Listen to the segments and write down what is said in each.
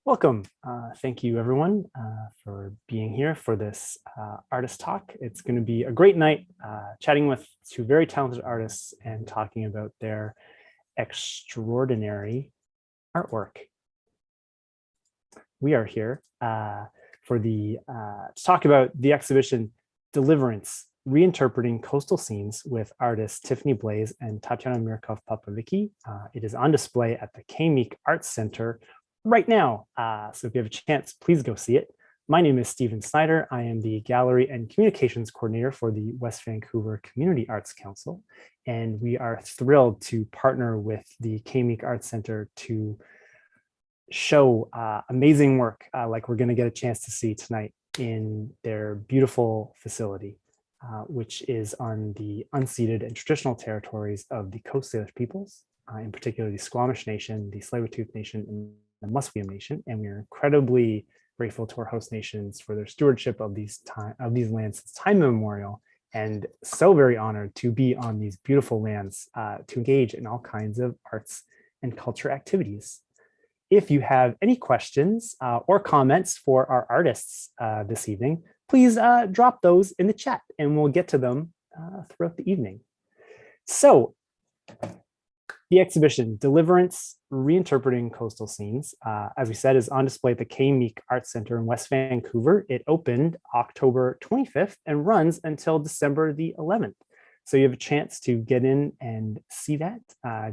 Welcome. Thank you, everyone, for being here for this artist talk. It's going to be a great night chatting with two very talented artists and talking about their extraordinary artwork. We are here for to talk about the exhibition Deliverance, Reinterpreting Coastal Scenes with artists Tiffany Blaise and Tatjana Mirkov-Popovicki. It is on display at the Meek Arts Center right now. So if you have a chance, please go see it. My name is Stephen Snyder. I am the Gallery and Communications Coordinator for the West Vancouver Community Arts Council. And we are thrilled to partner with the Meek Arts Center to show amazing work like we're going to get a chance to see tonight in their beautiful facility, which is on the unceded and traditional territories of the Coast Salish peoples, in particular the Squamish Nation, the Tsleil-Waututh Nation, and the Musqueam Nation. And we are incredibly grateful to our host nations for their stewardship of these lands since time immemorial, and so very honored to be on these beautiful lands to engage in all kinds of arts and culture activities. If you have any questions or comments for our artists this evening, please drop those in the chat and we'll get to them throughout the evening. So the exhibition, Deliverance, Reinterpreting Coastal Scenes, as we said, is on display at the Meek Arts Center in West Vancouver. It opened October 25th and runs until December the 11th. So you have a chance to get in and see that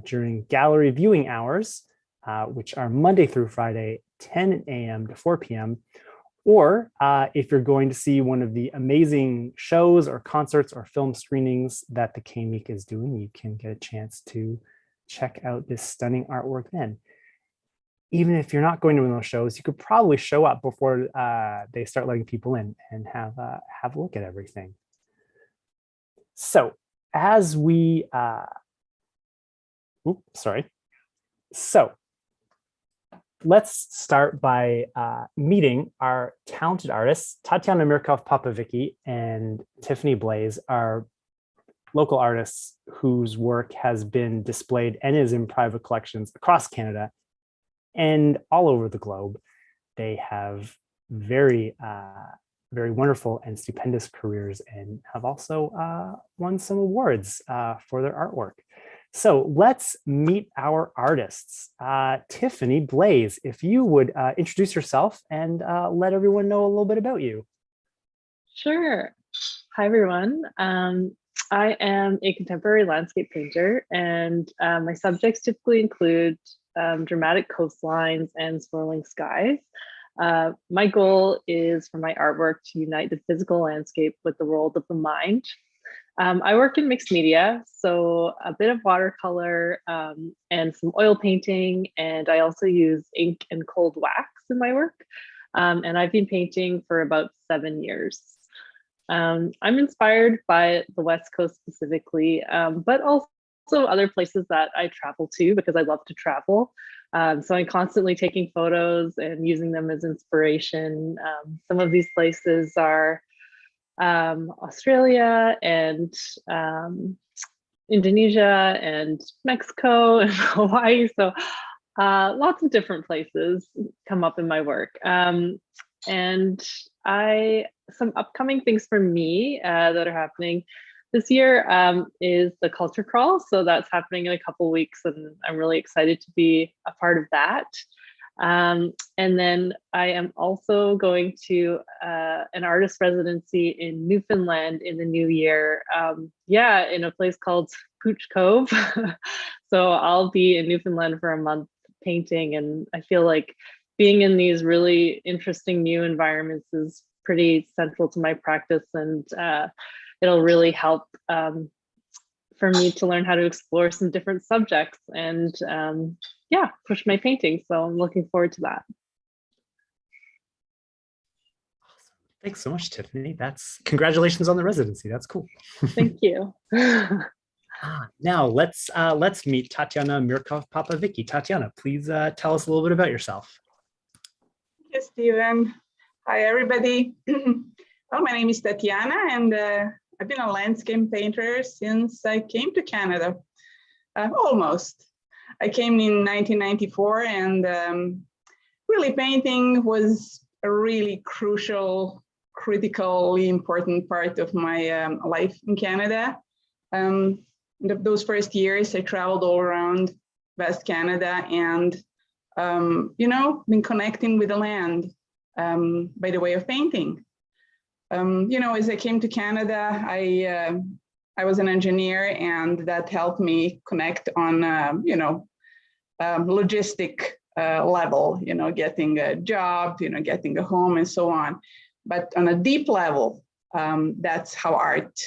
during gallery viewing hours, which are Monday through Friday, 10 a.m. to 4 p.m. Or if you're going to see one of the amazing shows or concerts or film screenings that the Meek is doing, you can get a chance to check out this stunning artwork then. Even if you're not going to one of those shows, you could probably show up before they start letting people in and have a look at everything. So as we, So let's start by meeting our talented artists. Tatjana Mirkov-Popovicki and Tiffany Blaise are local artists whose work has been displayed and is in private collections across Canada and all over the globe. They have very, very wonderful and stupendous careers and have also won some awards for their artwork. So let's meet our artists. Tiffany Blaise, if you would introduce yourself and let everyone know a little bit about you. Sure. Hi, everyone. I am a contemporary landscape painter, and my subjects typically include dramatic coastlines and swirling skies. My goal is for my artwork to unite the physical landscape with the world of the mind. I work in mixed media, so a bit of watercolor and some oil painting, and I also use ink and cold wax in my work. And I've been painting for about 7 years. I'm inspired by the West Coast specifically, but also other places that I travel to because I love to travel. So I'm constantly taking photos and using them as inspiration. Some of these places are Australia and Indonesia and Mexico and Hawaii. So lots of different places come up in my work. And some upcoming things for me that are happening this year is the Culture Crawl. So that's happening in a couple weeks, and I'm really excited to be a part of that. And then I am also going to an artist residency in Newfoundland in the new year. In a place called Pooch Cove. So I'll be in Newfoundland for a month painting, and I feel like being in these really interesting new environments is pretty central to my practice, and it'll really help for me to learn how to explore some different subjects and push my painting. So I'm looking forward to that. Awesome. Thanks so much, Tiffany. Congratulations on the residency. That's cool. Thank you. Now let's meet Tatjana Mirkov-Popovicki. Tatjana, please tell us a little bit about yourself. Yes, Stephen. Hi, everybody. Well, my name is Tatjana, and I've been a landscape painter since I came to Canada, almost. I came in 1994 and really actually painting was a really crucial, critically important part of my life in Canada. Those first years, I traveled all around West Canada and, been connecting with the land by the way of painting. As I came to Canada, I was an engineer, and that helped me connect on, logistic level, getting a job, getting a home and so on. But on a deep level, that's how art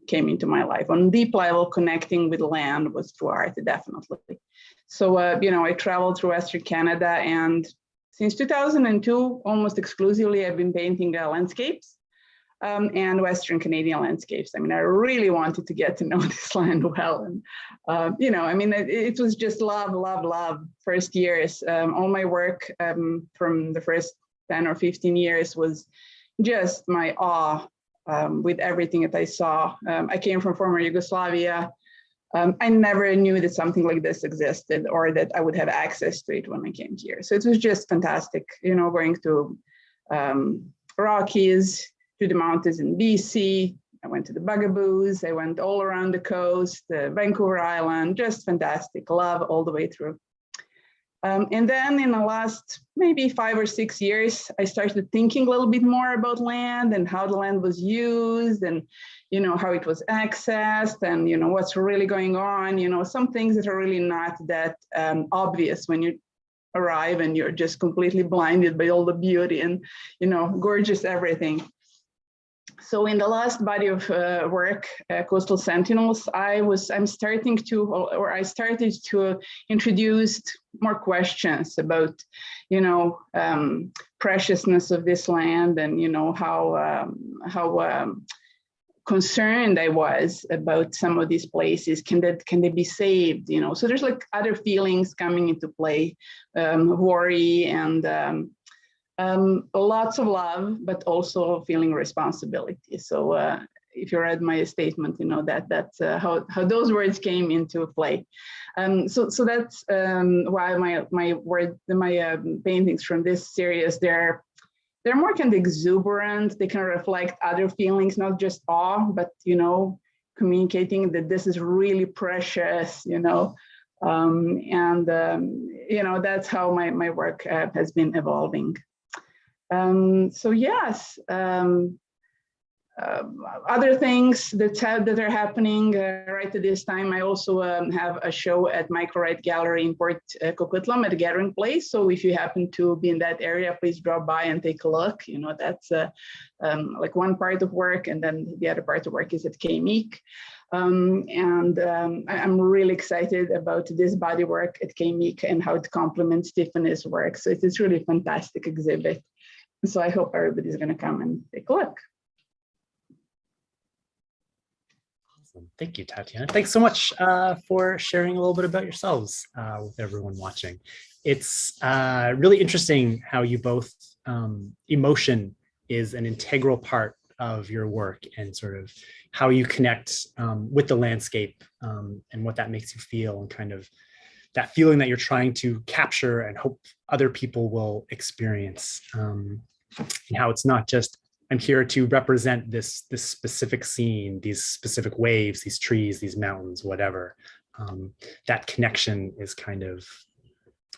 came into my life. On a deep level, connecting with land was through art, definitely. So, I traveled through Western Canada, and since 2002, almost exclusively, I've been painting landscapes and Western Canadian landscapes. I mean, I really wanted to get to know this land well. And, it was just love. First years, all my work from the first 10 or 15 years was just my awe with everything that I saw. I came from former Yugoslavia. I never knew that something like this existed or that I would have access to it when I came here. So it was just fantastic, going to Rockies, to the mountains in BC. I went to the Bugaboos. I went all around the coast, Vancouver Island, just fantastic. Love all the way through. And then in the last maybe 5 or 6 years, I started thinking a little bit more about land and how the land was used and, how it was accessed and, what's really going on, some things that are really not that obvious when you arrive and you're just completely blinded by all the beauty and, gorgeous everything. So in the last body of work, Coastal Sentinels, I started to introduce more questions about, preciousness of this land and, how concerned I was about some of these places. Can they be saved? So there's like other feelings coming into play, worry and lots of love, but also feeling responsibility. So if you read my statement, that's how those words came into play. So that's why my paintings from this series, they're more kind of exuberant. They can reflect other feelings, not just awe, but communicating that this is really precious, that's how my work has been evolving. So yes, other things that are happening right at this time. I also have a show at Microwrite Gallery in Port Coquitlam at the Gathering Place. So if you happen to be in that area, please drop by and take a look. That's like one part of work, and then the other part of work is at Meek. I'm really excited about this body work at Meek and how it complements Tiffany's work. So it's really a fantastic exhibit. So I hope everybody's going to come and take a look. Awesome. Thank you, Tatjana. Thanks so much for sharing a little bit about yourselves with everyone watching. It's really interesting how you both, emotion is an integral part of your work and sort of how you connect with the landscape and what that makes you feel and kind of that feeling that you're trying to capture and hope other people will experience. And how it's not just, I'm here to represent this specific scene, these specific waves, these trees, these mountains, whatever. That connection is kind of,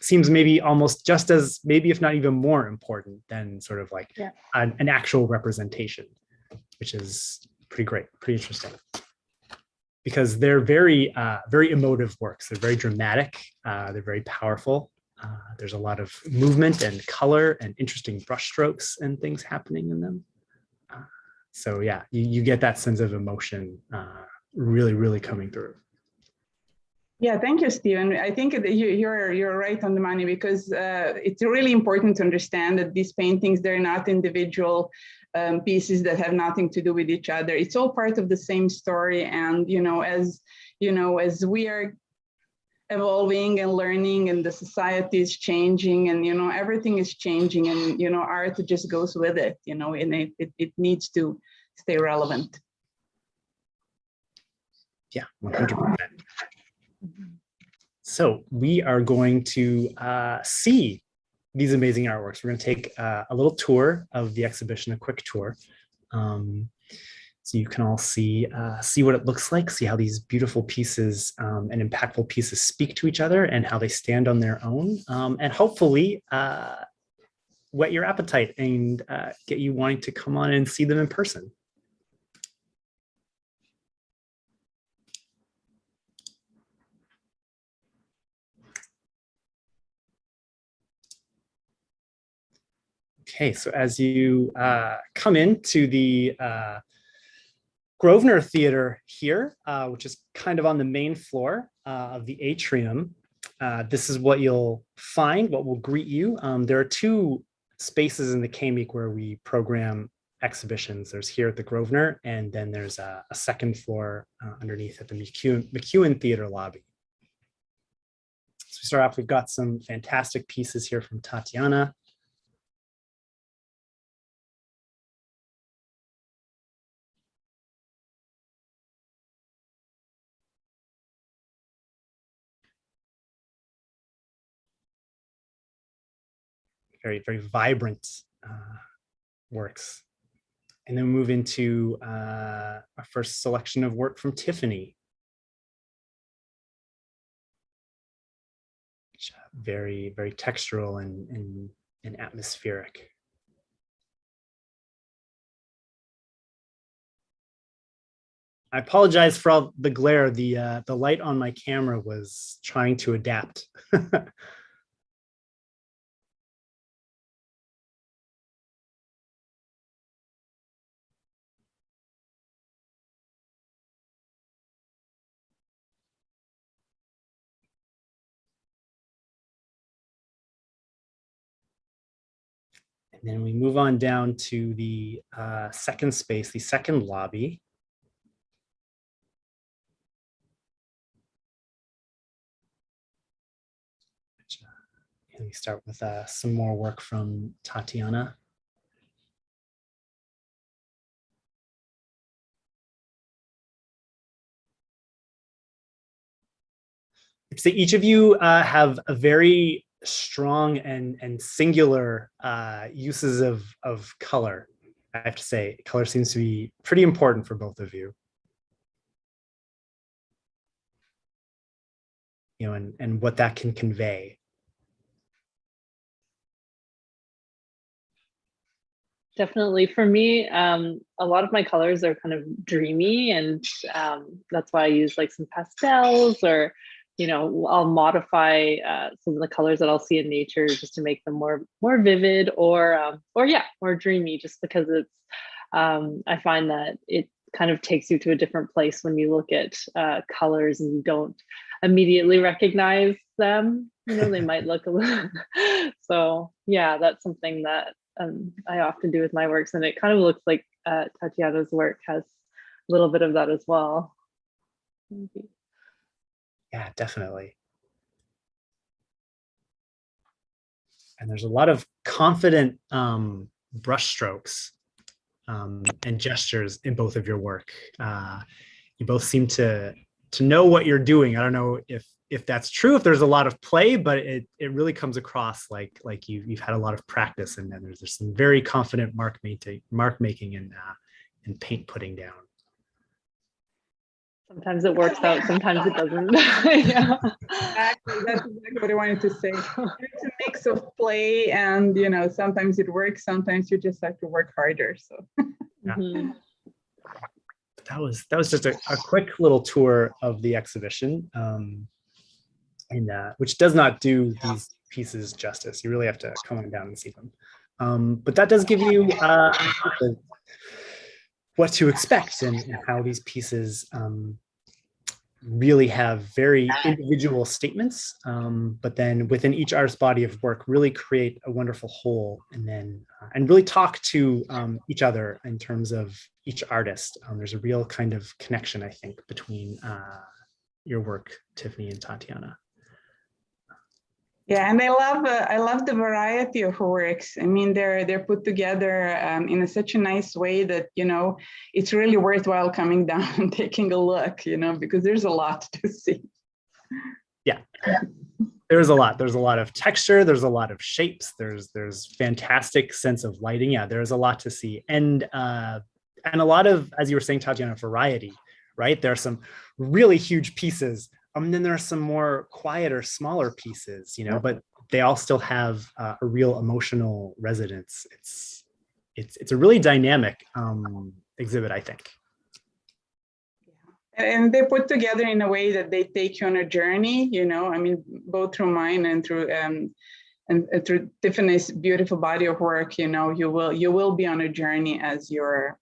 seems maybe almost just as, maybe if not even more important than sort of like an actual representation, which is pretty great, pretty interesting. Because they're very, very emotive works. They're very dramatic. They're very powerful. There's a lot of movement and color and interesting brush strokes and things happening in them. So yeah, you get that sense of emotion really, really coming through. Yeah, thank you, Stephen. I think that you're right on the money because it's really important to understand that these paintings, they're not individual pieces that have nothing to do with each other. It's all part of the same story. And, as we are evolving and learning and the society is changing and, everything is changing and, art just goes with it, and it needs to stay relevant. Yeah, 100%. So we are going to see these amazing artworks. We're going to take a little tour of the exhibition, a quick tour. So you can all see what it looks like, see how these beautiful pieces and impactful pieces speak to each other and how they stand on their own, and hopefully whet your appetite and get you wanting to come on and see them in person. Okay, so as you come into the Grosvenor Theater here, which is kind of on the main floor of the atrium, this is what you'll find, what will greet you. There are two spaces in the K-Meek where we program exhibitions. There's here at the Grosvenor, and then there's a second floor underneath at the McEwen Theater lobby. So we start off, we've got some fantastic pieces here from Tatjana. Very, very vibrant works. And then we move into our first selection of work from Tiffany. Very, very textural and atmospheric. I apologize for all the glare. The light on my camera was trying to adapt. And then we move on down to the second space, the second lobby. And we start with some more work from Tatjana. So each of you have a very strong and singular uses of color. I have to say, color seems to be pretty important for both of you. You know, and what that can convey. Definitely. For me, a lot of my colors are kind of dreamy, and that's why I use like some pastels, or, you know, I'll modify some of the colors that I'll see in nature just to make them more vivid, or yeah, more dreamy, just because it's, I find that it kind of takes you to a different place when you look at colors and you don't immediately recognize them. You know, they might look a little, so yeah, that's something that I often do with my works, and it kind of looks like Tatjana's work has a little bit of that as well. Maybe. Yeah, definitely. And there's a lot of confident brush strokes and gestures in both of your work. You both seem to know what you're doing. I don't know if that's true, if there's a lot of play, but it really comes across like you've had a lot of practice, and then there's some very confident mark making and paint putting down. Sometimes it works out, sometimes it doesn't. Yeah. Exactly, that's exactly what I wanted to say. It's a mix of play, and you know, sometimes it works, sometimes you just have to work harder. So Yeah. Mm-hmm. That was just a quick little tour of the exhibition. And which does not do these pieces justice. You really have to come on down and see them. But that does give you what to expect and how these pieces really have very individual statements, but then within each artist's body of work really create a wonderful whole, and then and really talk to each other in terms of each artist. There's a real kind of connection, I think, between your work, Tiffany and Tatjana. yeah, and I love the variety of her works. I mean, they're put together in such a nice way that, you know, it's really worthwhile coming down and taking a look, you know, because there's a lot to see. Yeah, There's a lot. There's a lot of texture. There's a lot of shapes. There's fantastic sense of lighting. Yeah, there's a lot to see, and a lot of, as you were saying, Tatjana, variety. Right? There are some really huge pieces, and then there are some more quieter, smaller pieces. But they all still have a real emotional resonance. It's a really dynamic exhibit, I think. And they put together in a way that they take you on a journey, I mean, both through mine and through through Tiffany's beautiful body of work, you will be on a journey as you're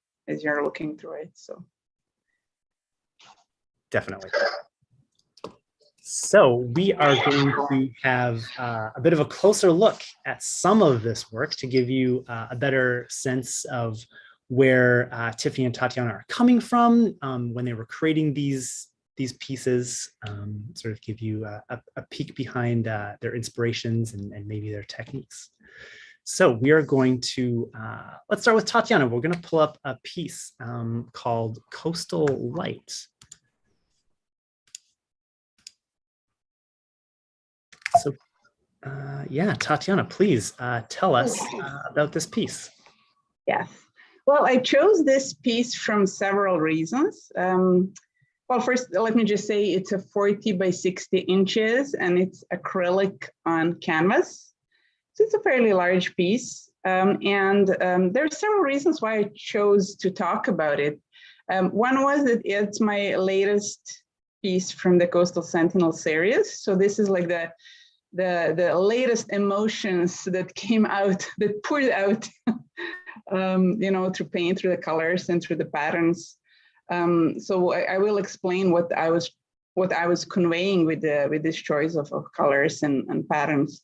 looking through it. So definitely. So we are going to have a bit of a closer look at some of this work to give you a better sense of where Tiffany and Tatjana are coming from when they were creating these pieces, sort of give you a peek behind their inspirations and maybe their techniques. So we are going to, let's start with Tatjana. We're going to pull up a piece called Coastal Light. So yeah, Tatjana, please tell us about this piece. Yes. Well, I chose this piece from several reasons. Well, first, let me just say it's a 40 by 60 inches and it's acrylic on canvas. So it's a fairly large piece. And there are several reasons why I chose to talk about it. One was that it's my latest piece from the Coastal Sentinel series. So this is like the latest emotions that came out, that poured out, through paint, through the colors, and through the patterns. So I will explain what I was conveying with this choice of colors and patterns.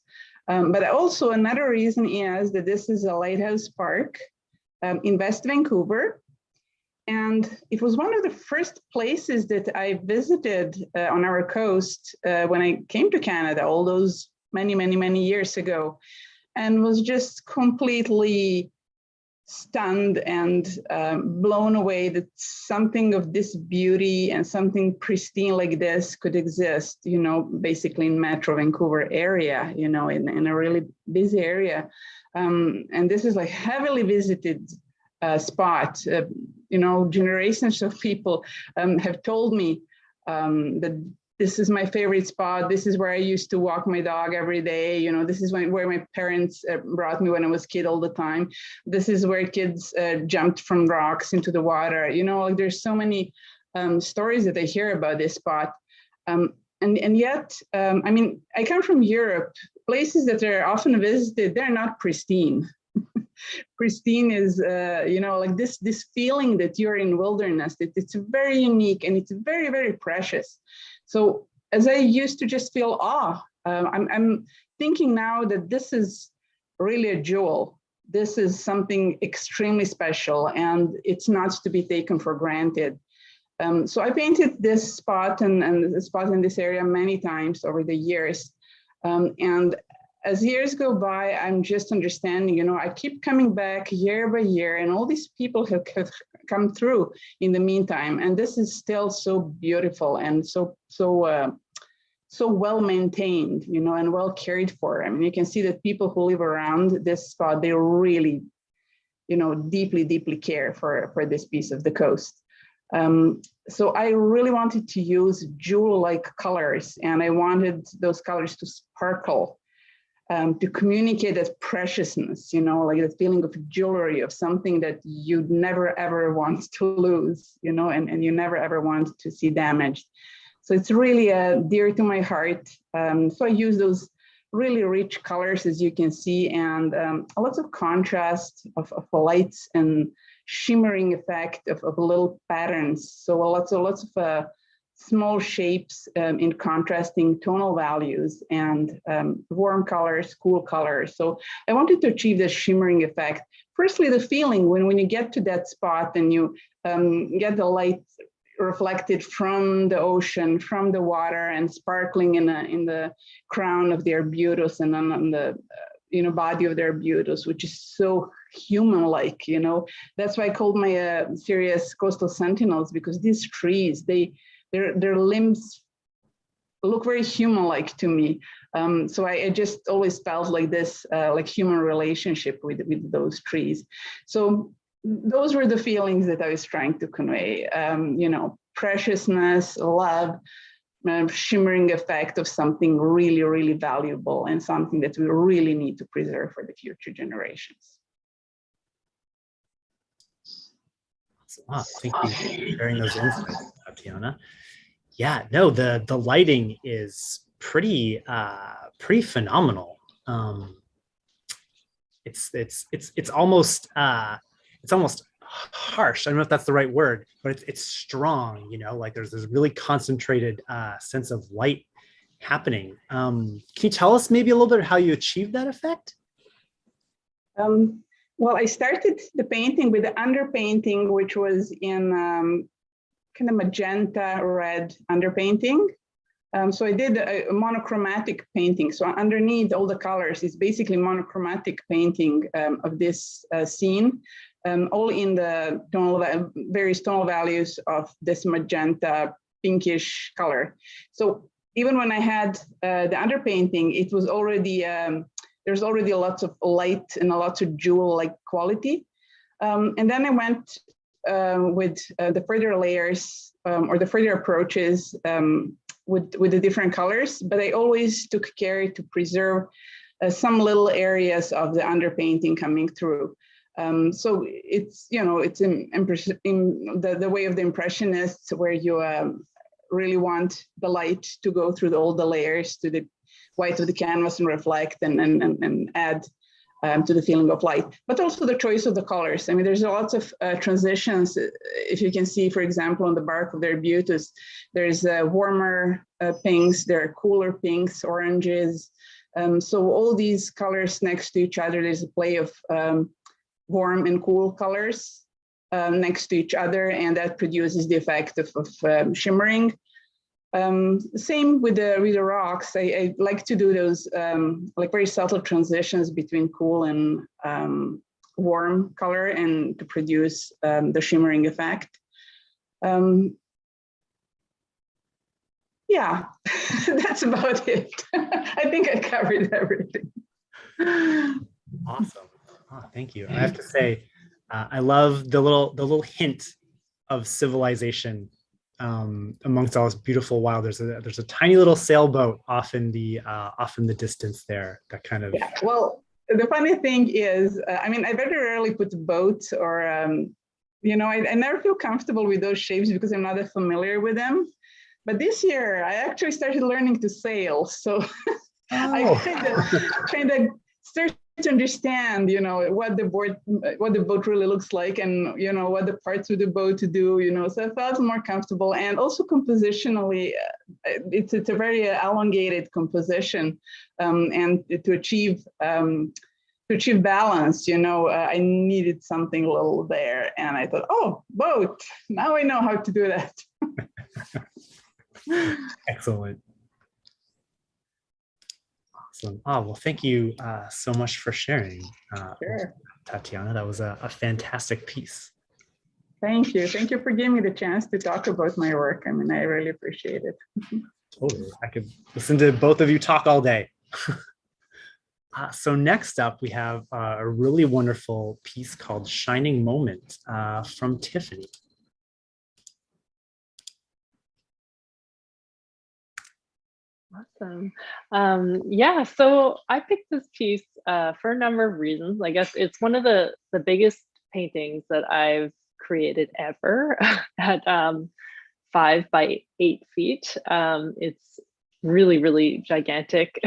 But also another reason is that this is a lighthouse park in West Vancouver. And it was one of the first places that I visited on our coast when I came to Canada, all those many years ago, and was just completely stunned and blown away that something of this beauty and something pristine like this could exist, basically in Metro Vancouver area, in a really busy area. And this is like heavily visited spot. Generations of people have told me that this is my favorite spot. This is where I used to walk my dog every day. This is where my parents brought me when I was a kid all the time. This is where kids jumped from rocks into the water. Like there's so many stories that I hear about this spot. And yet, I mean, I come from Europe. Places that are often visited, they're not pristine. Pristine is, like this feeling that you're in wilderness. It's very unique and it's very, very precious. So as I used to just feel awe, I'm thinking now that this is really a jewel. This is something extremely special and it's not to be taken for granted. So I painted this spot and the spot in this area many times over the years. And as years go by, I'm just understanding, I keep coming back year by year and all these people have come through in the meantime. And this is still so beautiful and so well maintained, and well cared for. I mean, you can see that people who live around this spot, they really, deeply care for this piece of the coast. So I really wanted to use jewel-like colors and I wanted those colors to sparkle. To communicate that preciousness, like the feeling of jewelry, of something that you'd never ever want to lose, and you never ever want to see damaged. So it's really dear to my heart. So I use those really rich colors, as you can see, and lots of contrast of lights and shimmering effect of little patterns. So lots of small shapes in contrasting tonal values and warm colors, cool colors. So I wanted to achieve this shimmering effect. Firstly, the feeling when you get to that spot and you get the light reflected from the ocean, from the water, and sparkling in the crown of the arbutus and on the body of the arbutus, which is so human-like. That's why I called my series Coastal Sentinels, because these trees, their limbs look very human-like to me. So I just always felt like this, like human relationship with those trees. So those were the feelings that I was trying to convey, preciousness, love, shimmering effect of something really, really valuable and something that we really need to preserve for the future generations. Thank you for sharing those insights, Tatjana. Yeah, no, the lighting is pretty phenomenal. It's almost harsh. I don't know if that's the right word, but it's strong. Like there's this really concentrated sense of light happening. Can you tell us maybe a little bit how you achieved that effect? Well, I started the painting with the underpainting, which was in kind of magenta red underpainting. So I did a monochromatic painting. So underneath all the colors is basically monochromatic painting of this scene, all in the various tonal values of this magenta pinkish color. So even when I had the underpainting, it was already, there's already lots of light and a lot of jewel-like quality. And then I went with the further layers or the further approaches with the different colors, but I always took care to preserve some little areas of the underpainting coming through. So it's, it's in the way of the Impressionists, where you really want the light to go through all the layers to the white of the canvas and reflect and add to the feeling of light, but also the choice of the colors. I mean, there's lots of transitions. If you can see, for example, on the bark of the arbutus, there's warmer pinks, there are cooler pinks, oranges. So all these colors next to each other, there's a play of warm and cool colors next to each other, and that produces the effect of shimmering. Same with the rocks. I like to do those like very subtle transitions between cool and warm color, and to produce the shimmering effect. Yeah, that's about it. I think I covered everything. Awesome. Oh, thank you. I have to say, I love the little hint of civilization amongst all this beautiful wild. There's a tiny little sailboat off in the distance there. That kind of. Yeah. Well, the funny thing is, I mean, I very rarely put boats or, I never feel comfortable with those shapes because I'm not that familiar with them. But this year, I actually started learning to sail. So I kind of started to understand, what the boat really looks like, and what the parts of the boat to do, so I felt more comfortable. And also compositionally, it's a very elongated composition, and to achieve balance, I needed something a little there, and I thought, oh, boat, now I know how to do that. Excellent. Awesome. Oh, well, thank you so much for sharing, Sure. Tatjana. That was a fantastic piece. Thank you. Thank you for giving me the chance to talk about my work. I mean, I really appreciate it. Totally. I could listen to both of you talk all day. So next up, we have a really wonderful piece called Shining Moment from Tiffany. Awesome. Yeah, so I picked this piece for a number of reasons. I guess it's one of the biggest paintings that I've created ever at 5 by 8 feet. It's really, really gigantic.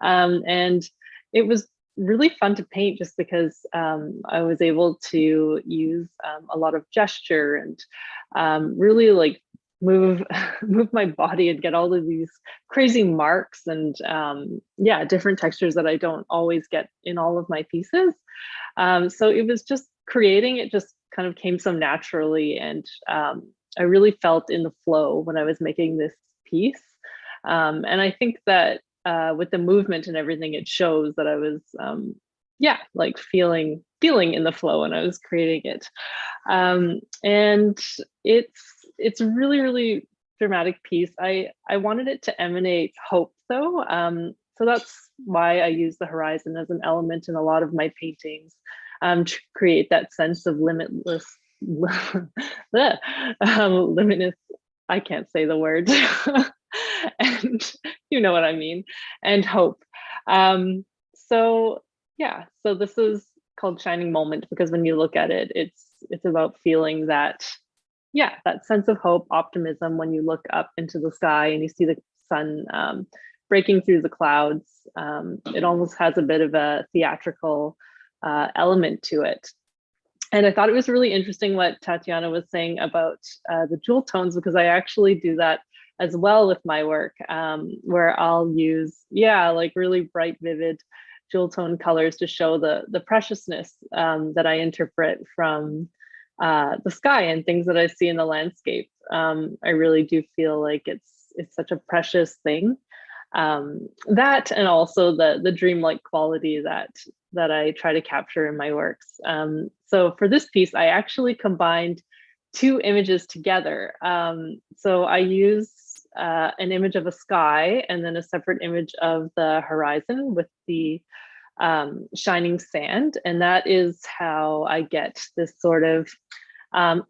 And it was really fun to paint just because I was able to use a lot of gesture and really like move my body and get all of these crazy marks and yeah, different textures that I don't always get in all of my pieces. So it was just creating it just kind of came so naturally, and I really felt in the flow when I was making this piece. And I think that with the movement and everything, it shows that I was yeah, like feeling in the flow when I was creating it. And it's really, really dramatic piece. I wanted it to emanate hope though. So that's why I use the horizon as an element in a lot of my paintings, to create that sense of limitless, limitless, I can't say the word, and you know what I mean, and hope. So yeah, so this is called Shining Moment because when you look at it, it's about feeling that, yeah, that sense of hope, optimism when you look up into the sky and you see the sun breaking through the clouds. It almost has a bit of a theatrical element to it. And I thought it was really interesting what Tatjana was saying about the jewel tones, because I actually do that as well with my work, where I'll use, like really bright, vivid jewel tone colors to show the preciousness that I interpret from the sky and things that I see in the landscape. I really do feel like it's such a precious thing. That and also the dreamlike quality that I try to capture in my works. So for this piece, I actually combined two images together. So I use an image of a sky and then a separate image of the horizon with the shining sand. And that is how I get this sort of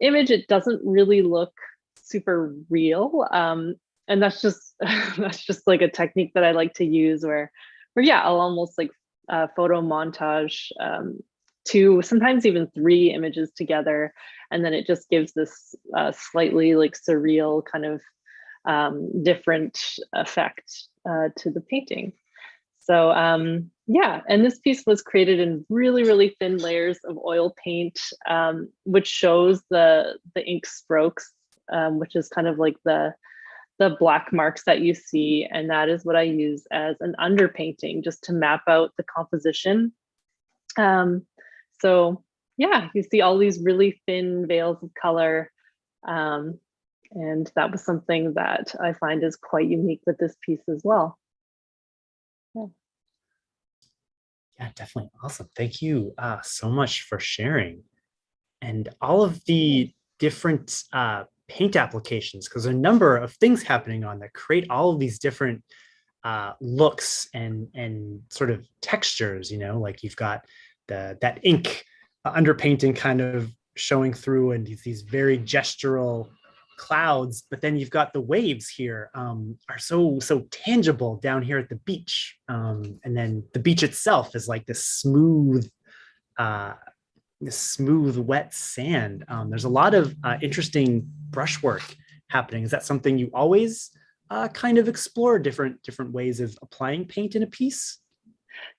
image. It doesn't really look super real. And that's just that's just like a technique that I like to use where I'll almost like photo montage two, sometimes even three images together, and then it just gives this slightly like surreal kind of different effect to the painting. So and this piece was created in really, really thin layers of oil paint, which shows the ink strokes, which is kind of like the black marks that you see. And that is what I use as an underpainting just to map out the composition. So yeah, you see all these really thin veils of color. And that was something that I find is quite unique with this piece as well. Yeah, definitely. Awesome. Thank you so much for sharing. And all of the different paint applications, because a number of things happening on that create all of these different looks and sort of textures, like you've got that ink underpainting kind of showing through and these very gestural clouds, but then you've got the waves here are so tangible down here at the beach, and then the beach itself is like this smooth wet sand. There's a lot of interesting brushwork happening. Is that something you always kind of explore, different ways of applying paint in a piece?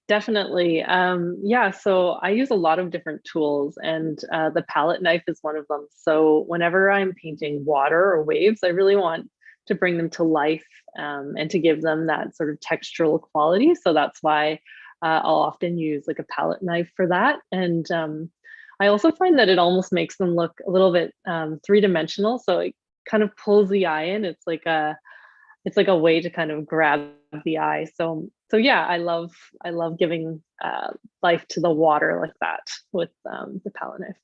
Definitely. So I use a lot of different tools, and the palette knife is one of them. So whenever I'm painting water or waves, I really want to bring them to life and to give them that sort of textural quality. So that's why I'll often use like a palette knife for that. And I also find that it almost makes them look a little bit three-dimensional. So it kind of pulls the eye in. It's like a way to kind of grab the eye. So yeah, I love giving life to the water like that with the palette knife.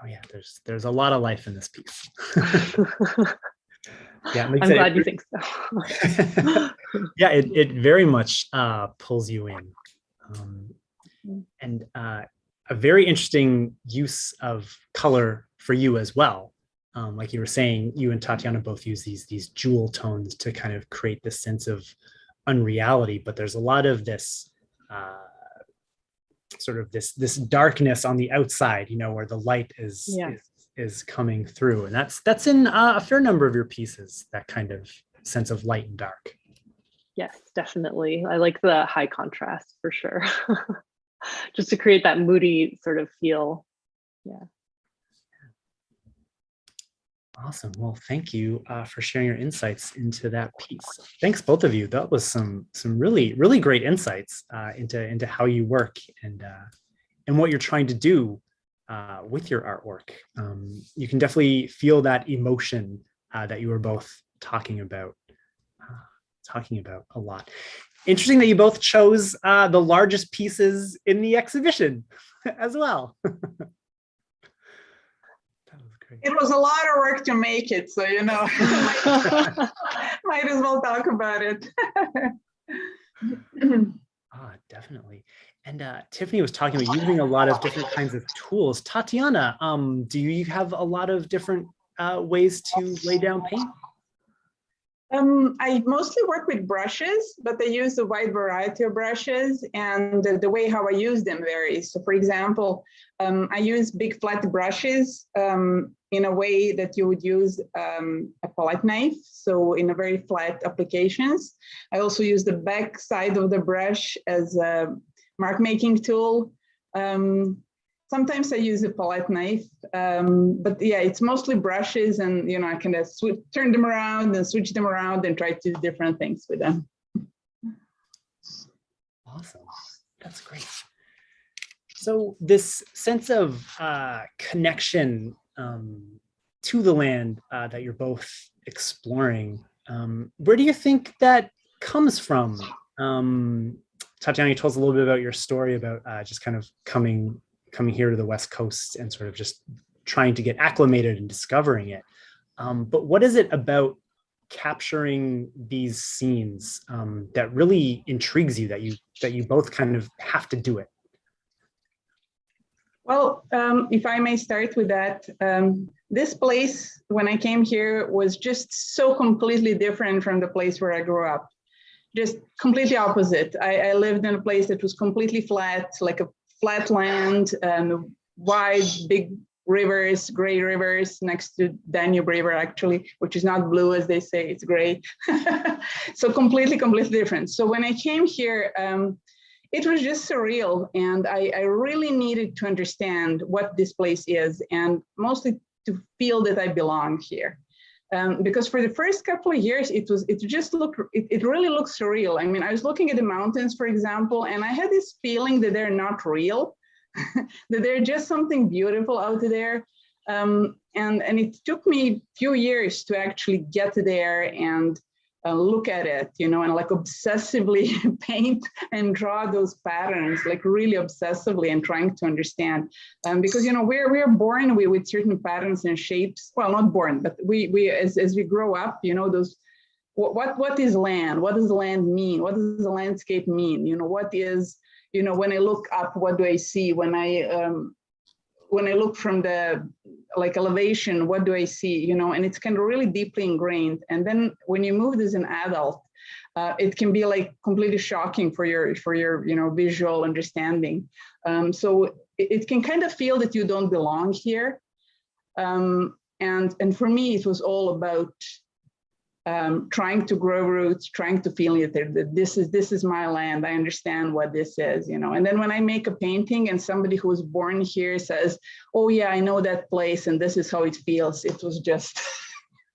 Oh yeah, there's a lot of life in this piece. Yeah, I'm glad you think so. Yeah, it very much pulls you in. And a very interesting use of color for you as well. Like you were saying, you and Tatjana both use these jewel tones to kind of create this sense of unreality, but there's a lot of this sort of this darkness on the outside, where the light is coming through, and that's in a fair number of your pieces, that kind of sense of light and dark. Yes, definitely. I like the high contrast for sure. Just to create that moody sort of feel. Yeah. Awesome. Well, thank you for sharing your insights into that piece. Thanks, both of you. That was some really, really great insights into how you work and what you're trying to do with your artwork. You can definitely feel that emotion that you were both talking about a lot. Interesting that you both chose the largest pieces in the exhibition as well. That was great. It was a lot of work to make it, so might as well talk about it. Definitely. And Tiffany was talking about using a lot of different kinds of tools. Tatjana, do you have a lot of different ways to lay down paint? I mostly work with brushes, but I use a wide variety of brushes, and the way how I use them varies. So for example, I use big flat brushes in a way that you would use a palette knife, so in a very flat applications. I also use the back side of the brush as a mark making tool. Sometimes I use a palette knife, but yeah, it's mostly brushes, and I kind of turn them around and switch them around and try to do different things with them. Awesome, that's great. So this sense of connection to the land that you're both exploring, where do you think that comes from? Tatjana, you told us a little bit about your story about just kind of coming here to the West Coast and sort of just trying to get acclimated and discovering it. But what is it about capturing these scenes that really intrigues you, that you both kind of have to do it? Well, if I may start with that, this place, when I came here, was just so completely different from the place where I grew up. Just completely opposite. I lived in a place that was completely flat, like a flat land, wide, big rivers, gray rivers next to Danube River, actually, which is not blue as they say, it's gray. So completely different. So when I came here, it was just surreal. And I really needed to understand what this place is, and mostly to feel that I belong here. Because for the first couple of years, it really looked surreal. I mean, I was looking at the mountains, for example, and I had this feeling that they're not real, that they're just something beautiful out there. And it took me a few years to actually get there and look at it, and like obsessively paint and draw those patterns, like really obsessively, and trying to understand. Because we're born with certain patterns and shapes. Well, not born, but we as we grow up, those. What is land? What does the land mean? What does the landscape mean? What is, when I look up, what do I see? When I look from the elevation, what do I see? And it's kind of really deeply ingrained. And then when you move as an adult, it can be like completely shocking for your visual understanding. So it can kind of feel that you don't belong here. And for me, it was all about trying to grow roots, trying to feel that this is my land. I understand what this is, And then when I make a painting and somebody who was born here says, "Oh yeah, I know that place, and this is how it feels," it was just,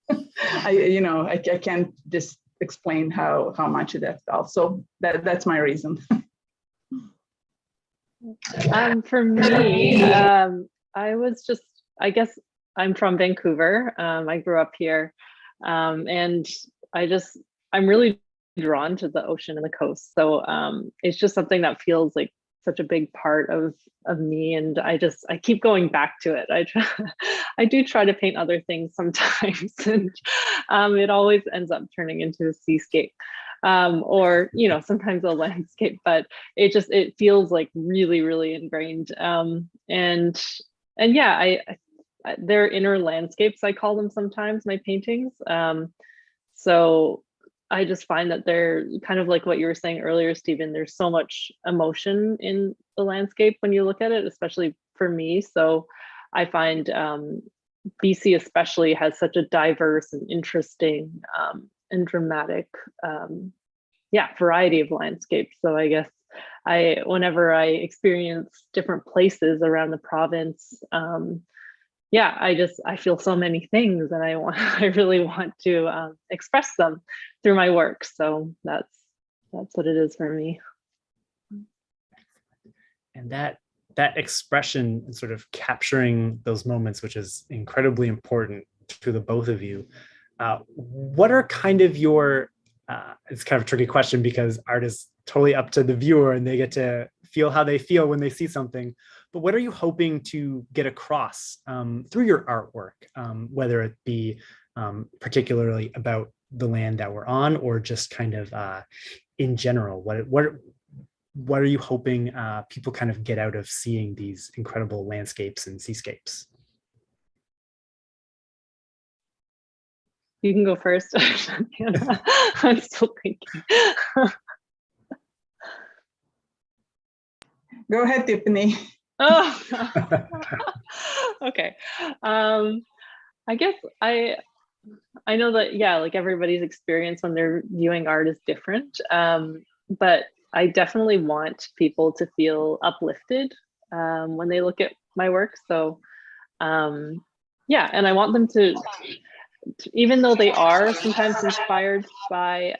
I can't just explain how much that felt. So that's my reason. For me, I guess I'm from Vancouver. I grew up here. And I'm really drawn to the ocean and the coast. So it's just something that feels like such a big part of me. And I keep going back to it. I do try to paint other things sometimes, and it always ends up turning into a seascape. Or sometimes a landscape, but it feels like really, really ingrained. And yeah, they're inner landscapes, I call them sometimes, my paintings. So I just find that they're kind of like what you were saying earlier, Stephen. There's so much emotion in the landscape when you look at it, especially for me. So I find BC especially has such a diverse and interesting and dramatic variety of landscapes. So I guess whenever I experience different places around the province, I feel so many things, and I really want to express them through my work. So that's what it is for me. And that expression and sort of capturing those moments, which is incredibly important to the both of you. What are kind of your, it's kind of a tricky question because art is totally up to the viewer, and they get to feel how they feel when they see something. But what are you hoping to get across through your artwork, whether it be particularly about the land that we're on, or just kind of in general? What are you hoping people kind of get out of seeing these incredible landscapes and seascapes? You can go first. I'm still thinking. Go ahead, Tiffany. Oh, okay. I guess I know that, yeah, like everybody's experience when they're viewing art is different. But I definitely want people to feel uplifted when they look at my work. So yeah, and I want them to, even though they are sometimes inspired by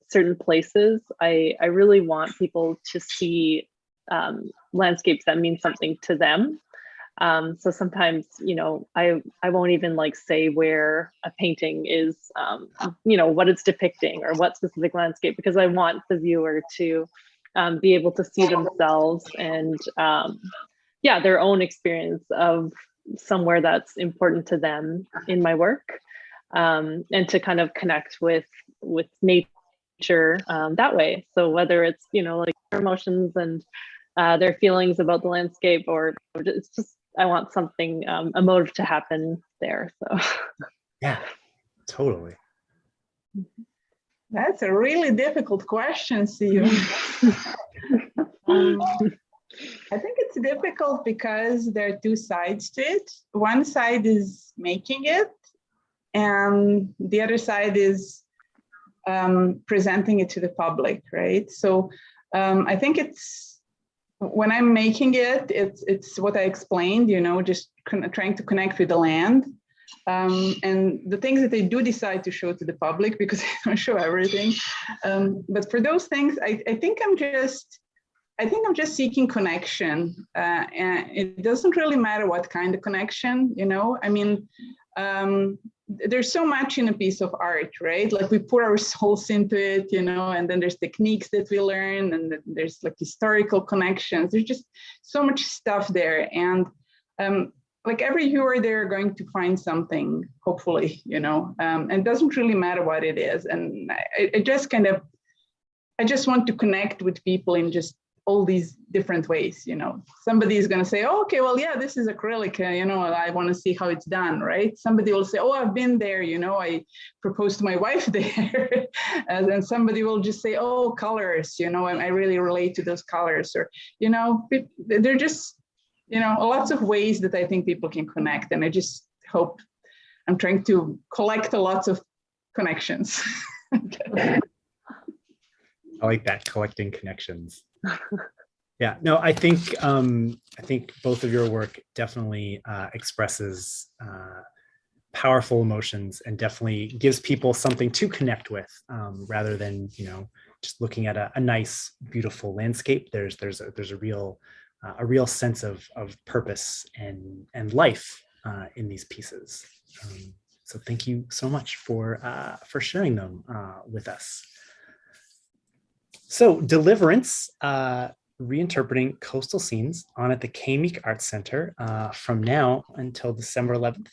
certain places, I really want people to see landscapes that mean something to them. So sometimes, you know, I won't even like say where a painting is, you know, what it's depicting or what specific landscape, because I want the viewer to be able to see themselves and yeah, their own experience of somewhere that's important to them in my work, and to kind of connect with nature that way. So whether it's, you know, like their emotions and their feelings about the landscape, or it's just, I want something emotive to happen there. So yeah, totally. That's a really difficult question, Steve. I think it's difficult because there are two sides to it. One side is making it, and the other side is presenting it to the public, right? So I think it's, when I'm making it, it's what I explained, you know, just trying to connect with the land. And the things that I do decide to show to the public, because I don't show everything. But for those things, I think I'm just seeking connection. And it doesn't really matter what kind of connection, you know. I mean, there's so much in a piece of art, right? Like we put our souls into it, you know, and then there's techniques that we learn, and there's like historical connections. There's just so much stuff there. And like every viewer, they're going to find something, hopefully, you know, and it doesn't really matter what it is. And I just want to connect with people in just all these different ways, you know. Somebody is going to say, oh, okay, well, yeah, this is acrylic, you know, I want to see how it's done, right? Somebody will say, oh, I've been there, you know, I proposed to my wife there. And then somebody will just say, oh, colors, you know, and I really relate to those colors. Or, you know, they're just, you know, lots of ways that I think people can connect. And I just hope, I'm trying to collect lots of connections. I like that, collecting connections. Yeah, no, I think both of your work definitely expresses powerful emotions, and definitely gives people something to connect with, rather than, you know, just looking at a nice, beautiful landscape. There's a real sense of purpose and life in these pieces. So thank you so much for sharing them with us. So Deliverance, reinterpreting coastal scenes, on at the Meek Arts Center from now until December 11th,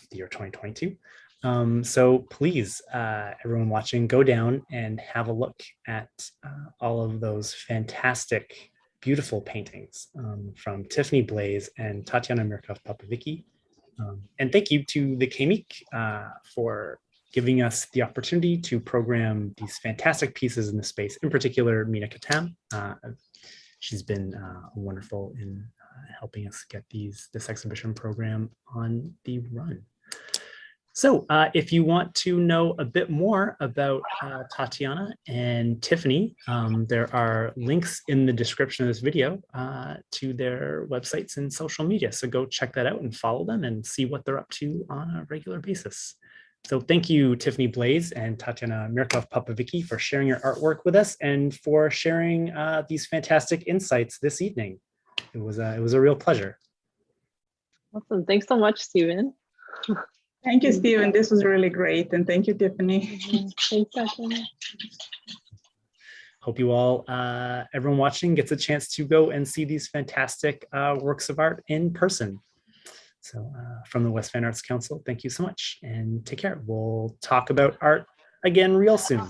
the year 2022. So please, everyone watching, go down and have a look at all of those fantastic, beautiful paintings from Tiffany Blaise and Tatjana Mirkov-Popovicki. And thank you to the Meek for giving us the opportunity to program these fantastic pieces in the space, in particular, Mina Katam. She's been wonderful in helping us get this exhibition program on the run. So if you want to know a bit more about Tatjana and Tiffany, there are links in the description of this video to their websites and social media. So go check that out and follow them and see what they're up to on a regular basis. So thank you, Tiffany Blaise and Tatjana Mirkov-Popovicki, for sharing your artwork with us and for sharing these fantastic insights this evening. It was a real pleasure. Awesome. Thanks so much, Stephen. Thank you, Stephen. This was really great. And thank you, Tiffany. Thanks, Tatjana. hope you all, everyone watching gets a chance to go and see these fantastic works of art in person. So from the West Van Arts Council, thank you so much and take care. We'll talk about art again real soon.